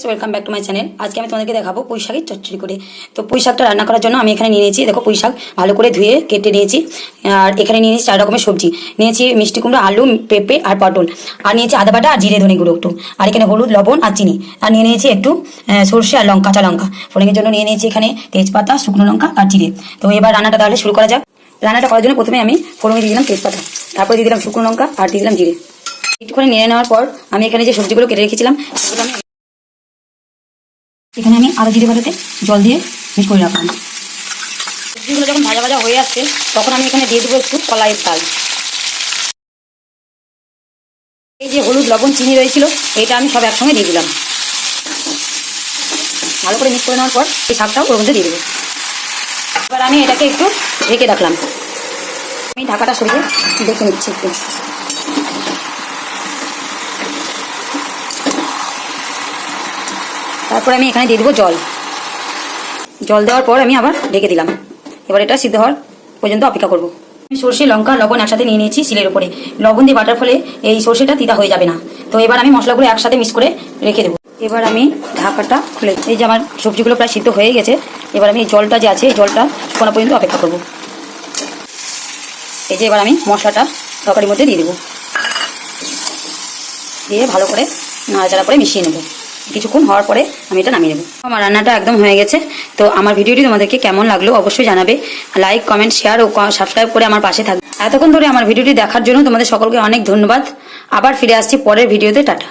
Welcome back to my channel. আজকে আমি তোমাদেরকে দেখাবো পুঁই শাকের চচ্চড়ি করে। তো পুঁই শাকটা রান্না করার জন্য আমি এখানে নিয়ে নিয়েছি, দেখো পুঁই শাক ভালো করে ধুয়ে কেটে নিয়েছি। আর এখানে নিয়ে নিয়েছি 4 রকমের সবজি নিয়েছি, মিষ্টি কুমড়ো, আলু, পেঁপে আর পটল। আর নিয়েছি আদা বাটা আর জিরে ধনে গুঁড়ো একটু। আর এখানে হলুদ, লবণ আর চিনি। আর নিয়ে নিয়েছি একটু সর্ষে আর লঙ্কা, কাঁচা লঙ্কা ফোড়নের জন্য নিয়ে নিয়েছি এখানে তেজপাতা, শুকনো লঙ্কা আর জিরে। তো এবার রান্নাটা তাহলে শুরু করা যাক। রান্নাটা করার জন্য প্রথমে আমি ফোড়নে দিয়ে দিলাম তেজপাতা, তারপরে দিয়ে দিলাম শুকনো লঙ্কা আর দিয়ে দিলাম জিরে। একটুখানি নেড়ে নেওয়ার পর আমি এখানে যে সবজিগুলো কেটে রেখেছিলাম সেগুলো আমি এখানে আদা জিরে বাটাতে জল দিয়ে মিক্স করে রাখলাম। সবজিগুলো যখন ভাজা ভাজা হয়ে আসছে তখন আমি এখানে দিয়ে দেবো একটু কলাইয়ের তাল। এই যে হলুদ, লবণ, চিনি রয়েছিল এটা আমি সব একসঙ্গে দিয়ে দিলাম। ভালো করে মিক্স করে নেওয়ার পর এই শাকটাও ওর মধ্যে দিয়ে দেবো। এবার আমি এটাকে একটু ঢেকে রাখলাম। আমি ঢাকাটা সরিয়ে দেখে নিচ্ছি একটু। তারপরে আমি এখানে দিয়ে দেবো জল। জল দেওয়ার পর আমি আবার ঢেকে দিলাম। এবার এটা সিদ্ধ হওয়ার পর্যন্ত অপেক্ষা করবো। আমি সর্ষে, লঙ্কা, লবণ একসাথে নিয়ে নিয়েছি শিলের উপরে। লবণ দিয়ে বাটার ফলে এই সর্ষেটা তিতা হয়ে যাবে না। তো এবার আমি মশলাগুলো একসাথে মিক্স করে রেখে দেবো। এবার আমি ঢাকাটা খুলে, এই যে আমার সবজিগুলো প্রায় সিদ্ধ হয়ে গেছে। এবার আমি এই জলটা যে আছে এই জলটা শুকানো পর্যন্ত অপেক্ষা করবো। এই যে এবার আমি মশলাটা তরকারির মধ্যে দিয়ে দেবো, দিয়ে ভালো করে নাড়াচাড়া করে মিশিয়ে নেবো। কিছুক্ষণ হওয়ার পরে আমি এটা নামিয়ে নেবো। আমার রান্নাটা একদম হয়ে গেছে। তো আমার ভিডিওটি তোমাদেরকে কেমন লাগলো অবশ্যই জানাবে। লাইক, কমেন্ট, শেয়ার ও সাবস্ক্রাইব করে আমার পাশে থাকবে। এতক্ষণ ধরে আমার ভিডিওটি দেখার জন্য তোমাদের সকলকে অনেক ধন্যবাদ। আবার ফিরে আসছি পরের ভিডিওতে। টাটা।